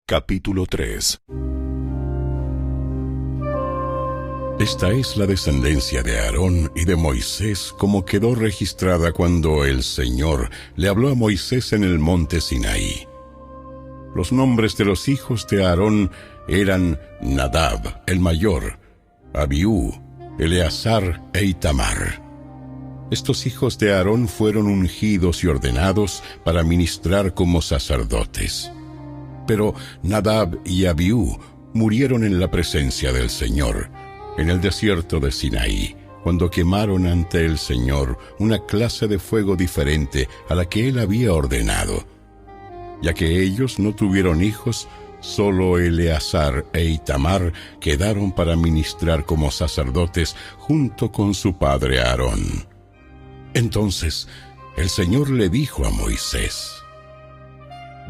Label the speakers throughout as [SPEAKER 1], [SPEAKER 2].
[SPEAKER 1] Capítulo 3. Esta es la descendencia de Aarón y de Moisés, como quedó registrada cuando el Señor le habló a Moisés en el monte Sinaí. Los nombres de los hijos de Aarón eran Nadab, el mayor, Abiú, Eleazar e Itamar. Estos hijos de Aarón fueron ungidos y ordenados para ministrar como sacerdotes. Pero Nadab y Abiú murieron en la presencia del Señor, en el desierto de Sinaí, cuando quemaron ante el Señor una clase de fuego diferente a la que Él había ordenado. Ya que ellos no tuvieron hijos, solo Eleazar e Itamar quedaron para ministrar como sacerdotes junto con su padre Aarón. Entonces el Señor le dijo a Moisés: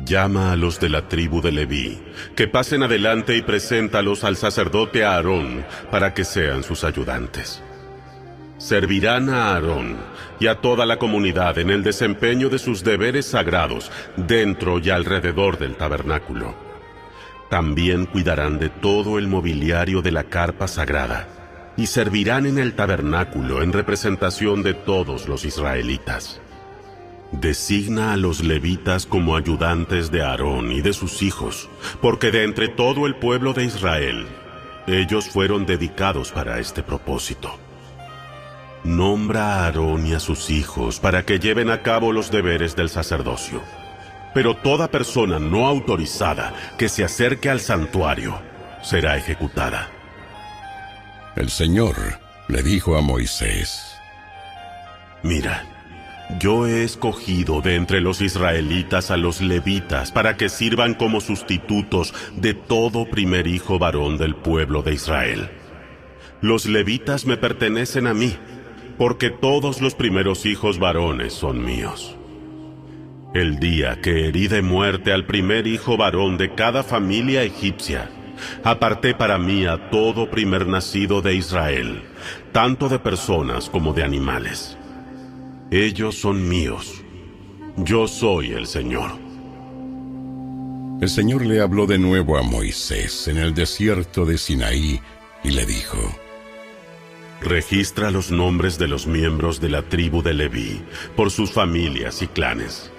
[SPEAKER 2] Llama a los de la tribu de Leví, que pasen adelante y preséntalos al sacerdote Aarón para que sean sus ayudantes. Servirán a Aarón y a toda la comunidad en el desempeño de sus deberes sagrados dentro y alrededor del tabernáculo. También cuidarán de todo el mobiliario de la carpa sagrada y servirán en el tabernáculo en representación de todos los israelitas. Designa a los levitas como ayudantes de Aarón y de sus hijos, porque de entre todo el pueblo de Israel, ellos fueron dedicados para este propósito. Nombra a Aarón y a sus hijos para que lleven a cabo los deberes del sacerdocio. Pero toda persona no autorizada que se acerque al santuario será ejecutada.
[SPEAKER 1] El Señor le dijo a Moisés:
[SPEAKER 2] Mira, yo he escogido de entre los israelitas a los levitas para que sirvan como sustitutos de todo primer hijo varón del pueblo de Israel. Los levitas me pertenecen a mí, porque todos los primeros hijos varones son míos. El día que herí de muerte al primer hijo varón de cada familia egipcia, aparté para mí a todo primer nacido de Israel, tanto de personas como de animales. Ellos son míos. Yo soy el Señor.
[SPEAKER 1] El Señor le habló de nuevo a Moisés en el desierto de Sinaí y le dijo:
[SPEAKER 2] Registra los nombres de los miembros de la tribu de Leví, por sus familias y clanes.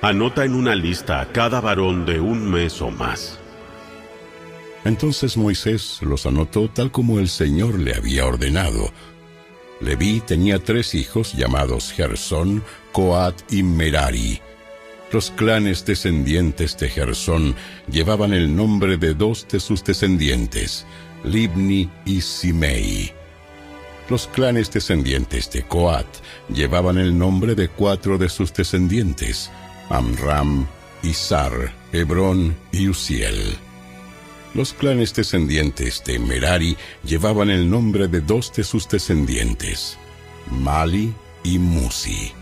[SPEAKER 2] Anota en una lista a cada varón de un mes o más.
[SPEAKER 1] Entonces Moisés los anotó tal como el Señor le había ordenado. Leví tenía 3 hijos llamados Gersón, Coat y Merari. Los clanes descendientes de Gersón llevaban el nombre de 2 de sus descendientes, Libni y Simei. Los clanes descendientes de Coat llevaban el nombre de 4 de sus descendientes, Amram, Izar, Hebrón y Uziel. Los clanes descendientes de Merari llevaban el nombre de 2 de sus descendientes, Mali y Musi.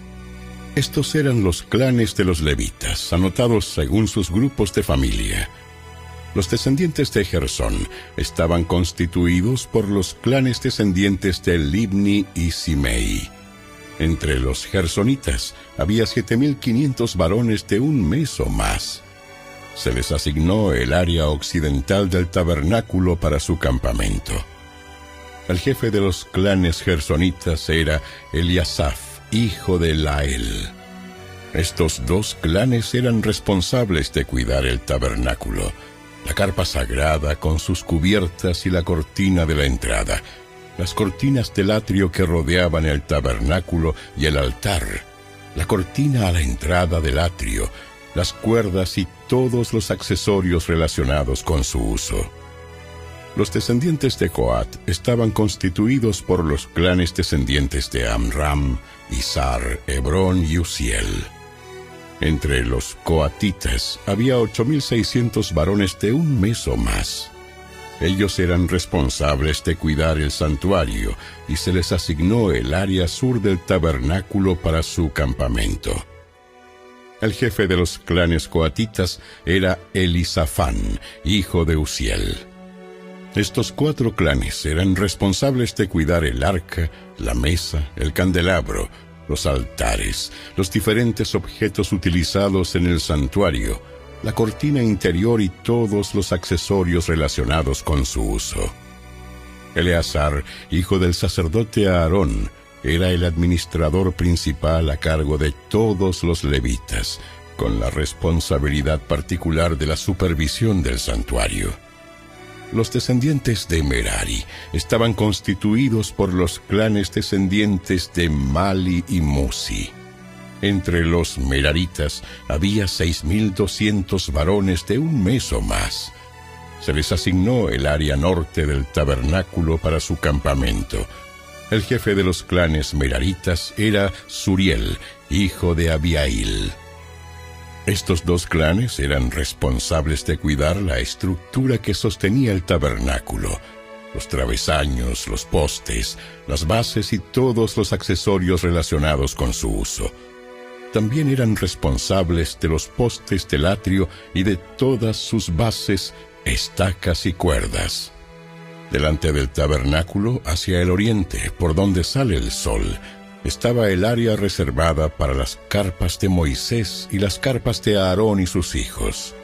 [SPEAKER 1] Estos eran los clanes de los levitas, anotados según sus grupos de familia. Los descendientes de Gersón estaban constituidos por los clanes descendientes de Libni y Simei. Entre los gersonitas había 7,500 varones de un mes o más. Se les asignó el área occidental del tabernáculo para su campamento. El jefe de los clanes gersonitas era Eliasaf, hijo de Lael. Estos 2 clanes eran responsables de cuidar el tabernáculo, la carpa sagrada con sus cubiertas y la cortina de la entrada, las cortinas del atrio que rodeaban el tabernáculo y el altar, la cortina a la entrada del atrio, las cuerdas y todos los accesorios relacionados con su uso. Los descendientes de Coat estaban constituidos por los clanes descendientes de Amram, Izar, Hebrón y Uziel. Entre los coatitas había 8,600 varones de un mes o más. Ellos eran responsables de cuidar el santuario y se les asignó el área sur del tabernáculo para su campamento. El jefe de los clanes coatitas era Elisafán, hijo de Uziel. Estos 4 clanes eran responsables de cuidar el arca, la mesa, el candelabro, los altares, los diferentes objetos utilizados en el santuario, la cortina interior y todos los accesorios relacionados con su uso. Eleazar, hijo del sacerdote Aarón, era el administrador principal a cargo de todos los levitas, con la responsabilidad particular de la supervisión del santuario. Los descendientes de Merari estaban constituidos por los clanes descendientes de Mali y Musi. Entre los meraritas había 6,200 varones de un mes o más. Se les asignó el área norte del tabernáculo para su campamento. El jefe de los clanes meraritas era Suriel, hijo de Abiail. Estos dos clanes eran responsables de cuidar la estructura que sostenía el tabernáculo, los travesaños, los postes, las bases y todos los accesorios relacionados con su uso. También eran responsables de los postes del atrio y de todas sus bases, estacas y cuerdas. Delante del tabernáculo, hacia el oriente, por donde sale el sol, estaba el área reservada para las carpas de Moisés y las carpas de Aarón y sus hijos.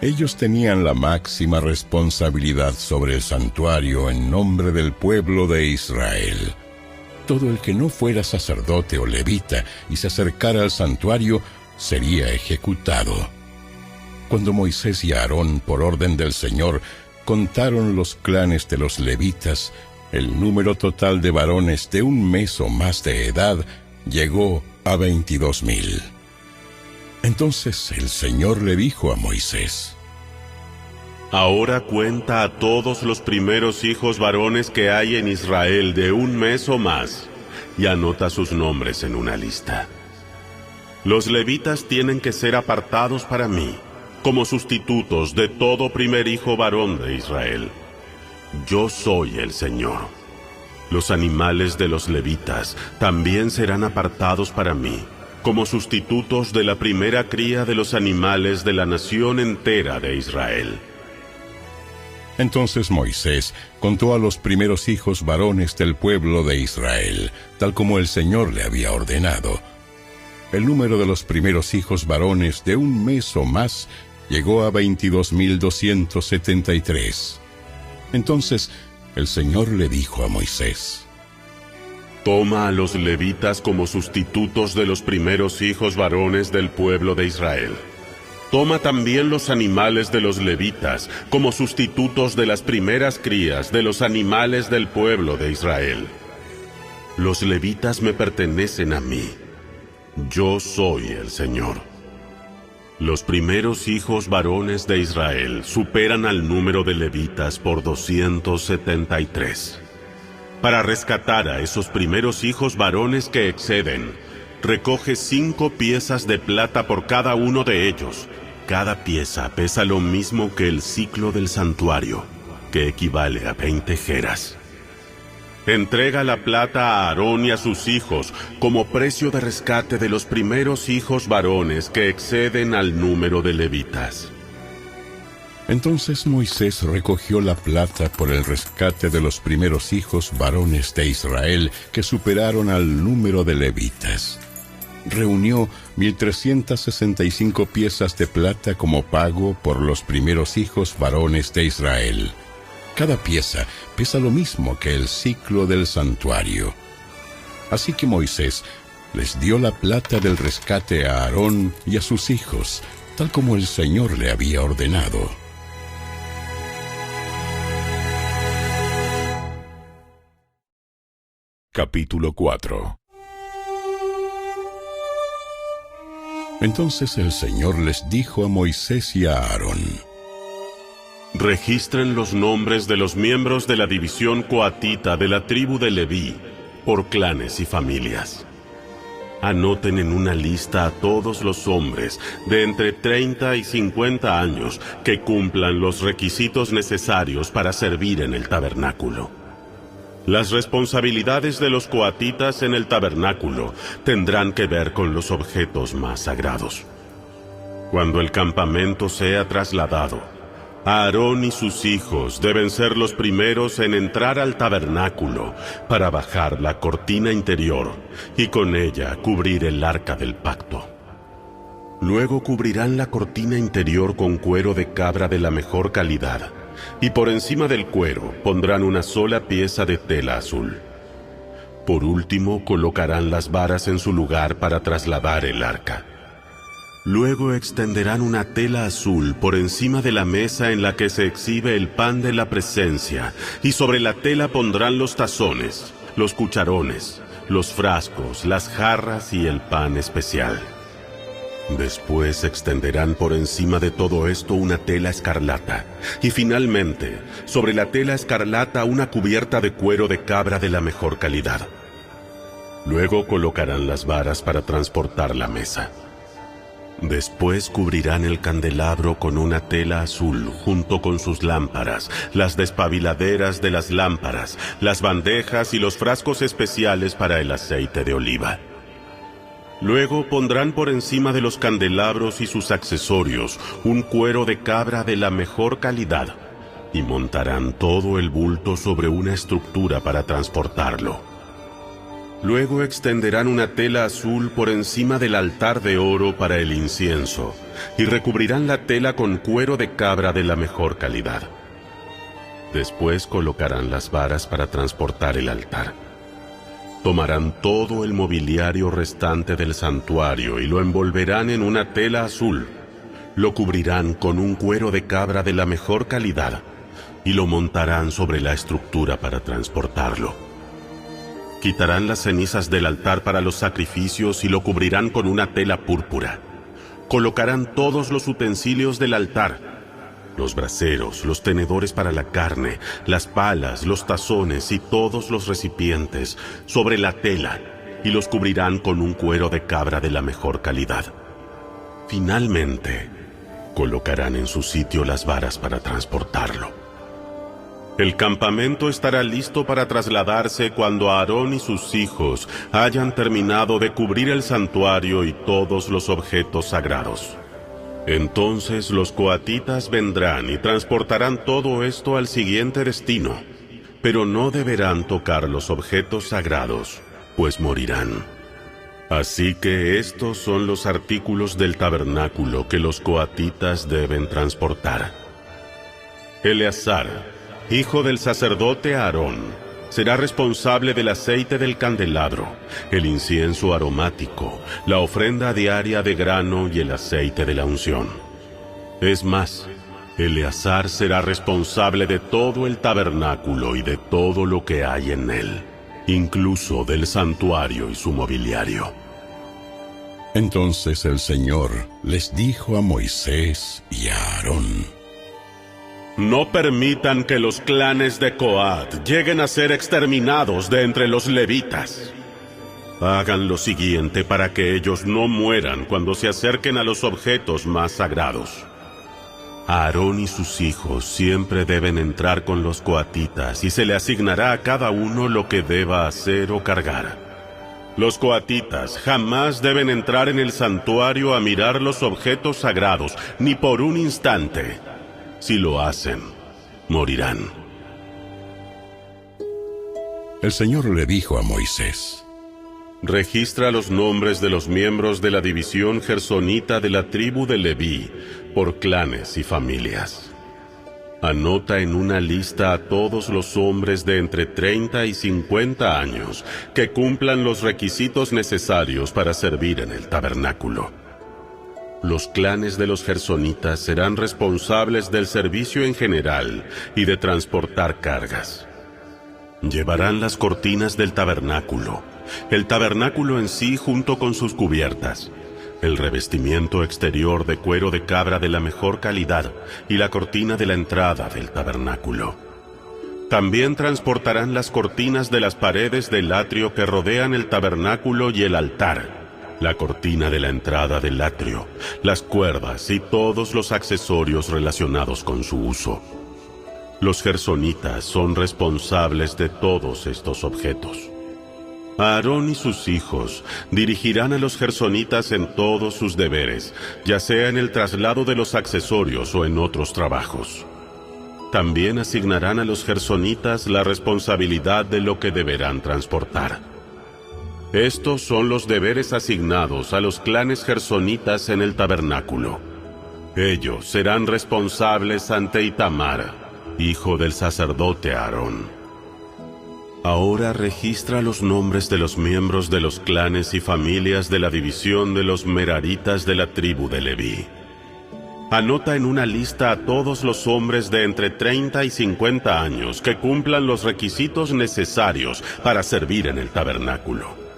[SPEAKER 1] Ellos tenían la máxima responsabilidad sobre el santuario en nombre del pueblo de Israel. Todo el que no fuera sacerdote o levita y se acercara al santuario sería ejecutado. Cuando Moisés y Aarón, por orden del Señor, contaron los clanes de los levitas, el número total de varones de un mes o más de edad llegó a 22,000. Entonces el Señor le dijo a Moisés:
[SPEAKER 2] Ahora cuenta a todos los primeros hijos varones que hay en Israel de un mes o más, y anota sus nombres en una lista. Los levitas tienen que ser apartados para mí, como sustitutos de todo primer hijo varón de Israel. Yo soy el Señor. Los animales de los levitas también serán apartados para mí, como sustitutos de la primera cría de los animales de la nación entera de Israel.
[SPEAKER 1] Entonces Moisés contó a los primeros hijos varones del pueblo de Israel, tal como el Señor le había ordenado. El número de los primeros hijos varones de un mes o más llegó a 22,273. Entonces el Señor le dijo a Moisés:
[SPEAKER 2] Toma a los levitas como sustitutos de los primeros hijos varones del pueblo de Israel. Toma también los animales de los levitas como sustitutos de las primeras crías de los animales del pueblo de Israel. Los levitas me pertenecen a mí. Yo soy el Señor. Los primeros hijos varones de Israel superan al número de levitas por 273. Para rescatar a esos primeros hijos varones que exceden, recoge 5 piezas de plata por cada uno de ellos. Cada pieza pesa lo mismo que el ciclo del santuario, que equivale a 20 geras. Entrega la plata a Aarón y a sus hijos como precio de rescate de los primeros hijos varones que exceden al número de levitas.
[SPEAKER 1] Entonces Moisés recogió la plata por el rescate de los primeros hijos varones de Israel que superaron al número de levitas. Reunió 1,365 piezas de plata como pago por los primeros hijos varones de Israel. Cada pieza pesa lo mismo que el ciclo del santuario. Así que Moisés les dio la plata del rescate a Aarón y a sus hijos, tal como el Señor le había ordenado. Capítulo 4. Entonces el Señor les dijo a Moisés y a Aarón:
[SPEAKER 2] Registren los nombres de los miembros de la división coatita de la tribu de Leví, por clanes y familias. Anoten en una lista a todos los hombres de entre 30 y 50 años que cumplan los requisitos necesarios para servir en el tabernáculo. Las responsabilidades de los coatitas en el tabernáculo tendrán que ver con los objetos más sagrados. Cuando el campamento sea trasladado, Aarón y sus hijos deben ser los primeros en entrar al tabernáculo para bajar la cortina interior y con ella cubrir el arca del pacto. Luego cubrirán la cortina interior con cuero de cabra de la mejor calidad, y por encima del cuero pondrán una sola pieza de tela azul. Por último, colocarán las varas en su lugar para trasladar el arca. Luego extenderán una tela azul por encima de la mesa en la que se exhibe el pan de la presencia, y sobre la tela pondrán los tazones, los cucharones, los frascos, las jarras y el pan especial. Después extenderán por encima de todo esto una tela escarlata, y finalmente, sobre la tela escarlata una cubierta de cuero de cabra de la mejor calidad. Luego colocarán las varas para transportar la mesa. Después cubrirán el candelabro con una tela azul junto con sus lámparas, las despabiladeras de las lámparas, las bandejas y los frascos especiales para el aceite de oliva. Luego pondrán por encima de los candelabros y sus accesorios un cuero de cabra de la mejor calidad y montarán todo el bulto sobre una estructura para transportarlo. Luego extenderán una tela azul por encima del altar de oro para el incienso y recubrirán la tela con cuero de cabra de la mejor calidad. Después colocarán las varas para transportar el altar. Tomarán todo el mobiliario restante del santuario y lo envolverán en una tela azul. Lo cubrirán con un cuero de cabra de la mejor calidad y lo montarán sobre la estructura para transportarlo. Quitarán las cenizas del altar para los sacrificios y lo cubrirán con una tela púrpura. Colocarán todos los utensilios del altar, los braseros, los tenedores para la carne, las palas, los tazones y todos los recipientes sobre la tela y los cubrirán con un cuero de cabra de la mejor calidad. Finalmente, colocarán en su sitio las varas para transportarlo. El campamento estará listo para trasladarse cuando Aarón y sus hijos hayan terminado de cubrir el santuario y todos los objetos sagrados. Entonces los coatitas vendrán y transportarán todo esto al siguiente destino, pero no deberán tocar los objetos sagrados, pues morirán. Así que estos son los artículos del tabernáculo que los coatitas deben transportar. Eleazar, hijo del sacerdote Aarón, será responsable del aceite del candelabro, el incienso aromático, la ofrenda diaria de grano y el aceite de la unción. Es más, Eleazar será responsable de todo el tabernáculo y de todo lo que hay en él, incluso del santuario y su mobiliario.
[SPEAKER 1] Entonces el Señor les dijo a Moisés y a Aarón:
[SPEAKER 2] No permitan que los clanes de Coat lleguen a ser exterminados de entre los levitas. Hagan lo siguiente para que ellos no mueran cuando se acerquen a los objetos más sagrados. Aarón y sus hijos siempre deben entrar con los coatitas y se le asignará a cada uno lo que deba hacer o cargar. Los coatitas jamás deben entrar en el santuario a mirar los objetos sagrados, ni por un instante. Si lo hacen, morirán.
[SPEAKER 1] El Señor le dijo a Moisés:
[SPEAKER 2] Registra los nombres de los miembros de la división gersonita de la tribu de Leví, por clanes y familias. Anota en una lista a todos los hombres de entre 30 y 50 años que cumplan los requisitos necesarios para servir en el tabernáculo. Los clanes de los gersonitas serán responsables del servicio en general y de transportar cargas. Llevarán las cortinas del tabernáculo, el tabernáculo en sí junto con sus cubiertas, el revestimiento exterior de cuero de cabra de la mejor calidad y la cortina de la entrada del tabernáculo. También transportarán las cortinas de las paredes del atrio que rodean el tabernáculo y el altar, la cortina de la entrada del atrio, las cuerdas y todos los accesorios relacionados con su uso. Los gersonitas son responsables de todos estos objetos. Aarón y sus hijos dirigirán a los gersonitas en todos sus deberes, ya sea en el traslado de los accesorios o en otros trabajos. También asignarán a los gersonitas la responsabilidad de lo que deberán transportar. Estos son los deberes asignados a los clanes gersonitas en el tabernáculo. Ellos serán responsables ante Itamar, hijo del sacerdote Aarón. Ahora registra los nombres de los miembros de los clanes y familias de la división de los meraritas de la tribu de Leví. Anota en una lista a todos los hombres de entre 30 y 50 años que cumplan los requisitos necesarios para servir en el tabernáculo.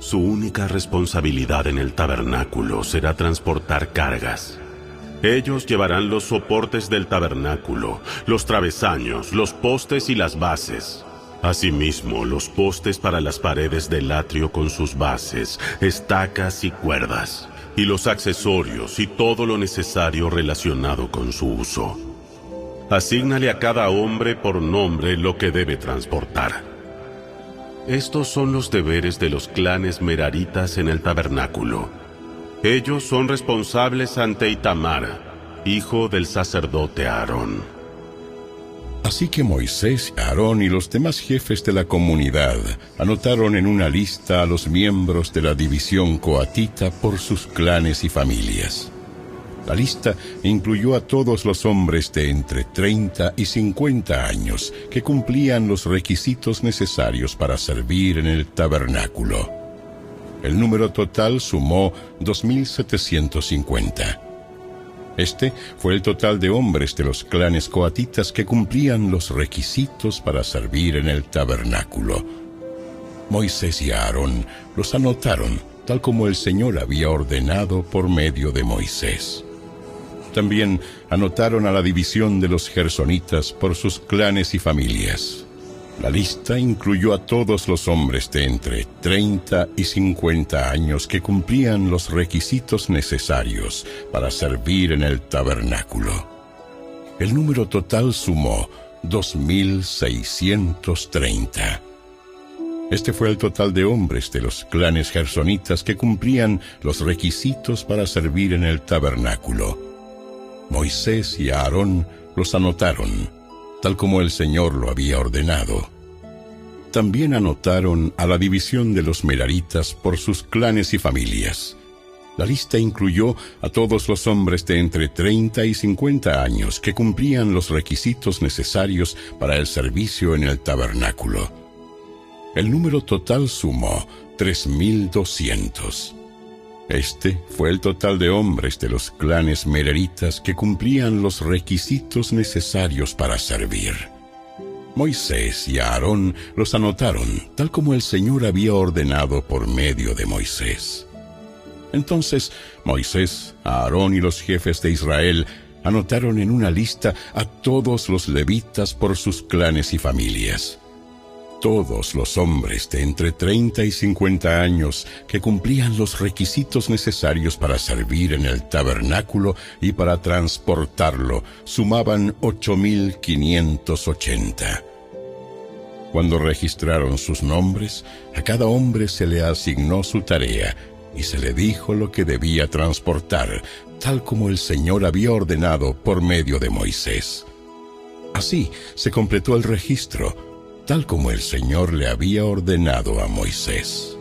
[SPEAKER 2] Su única responsabilidad en el tabernáculo será transportar cargas. Ellos llevarán los soportes del tabernáculo, los travesaños, los postes y las bases. Asimismo, los postes para las paredes del atrio con sus bases, estacas y cuerdas, y los accesorios y todo lo necesario relacionado con su uso. Asígnale a cada hombre por nombre lo que debe transportar. Estos son los deberes de los clanes meraritas en el tabernáculo. Ellos son responsables ante Itamar, hijo del sacerdote Aarón.
[SPEAKER 1] Así que Moisés, Aarón y los demás jefes de la comunidad anotaron en una lista a los miembros de la división coatita por sus clanes y familias. La lista incluyó a todos los hombres de entre 30 y 50 años que cumplían los requisitos necesarios para servir en el tabernáculo. El número total sumó 2.750. Este fue el total de hombres de los clanes coatitas que cumplían los requisitos para servir en el tabernáculo. Moisés y Aarón los anotaron tal como el Señor había ordenado por medio de Moisés. También anotaron a la división de los gersonitas por sus clanes y familias. La lista incluyó a todos los hombres de entre 30 y 50 años que cumplían los requisitos necesarios para servir en el tabernáculo. El número total sumó 2.630. Este fue el total de hombres de los clanes gersonitas que cumplían los requisitos para servir en el tabernáculo. Moisés y Aarón los anotaron, tal como el Señor lo había ordenado. También anotaron a la división de los meraritas por sus clanes y familias. La lista incluyó a todos los hombres de entre 30 y 50 años que cumplían los requisitos necesarios para el servicio en el tabernáculo. El número total sumó 3.200. Este fue el total de hombres de los clanes meraritas que cumplían los requisitos necesarios para servir. Moisés y Aarón los anotaron, tal como el Señor había ordenado por medio de Moisés. Entonces Moisés, Aarón y los jefes de Israel anotaron en una lista a todos los levitas por sus clanes y familias. Todos los hombres de entre 30 y 50 años que cumplían los requisitos necesarios para servir en el tabernáculo y para transportarlo sumaban 8.580. Cuando registraron sus nombres, a cada hombre se le asignó su tarea y se le dijo lo que debía transportar, tal como el Señor había ordenado por medio de Moisés. Así se completó el registro, tal como el Señor le había ordenado a Moisés.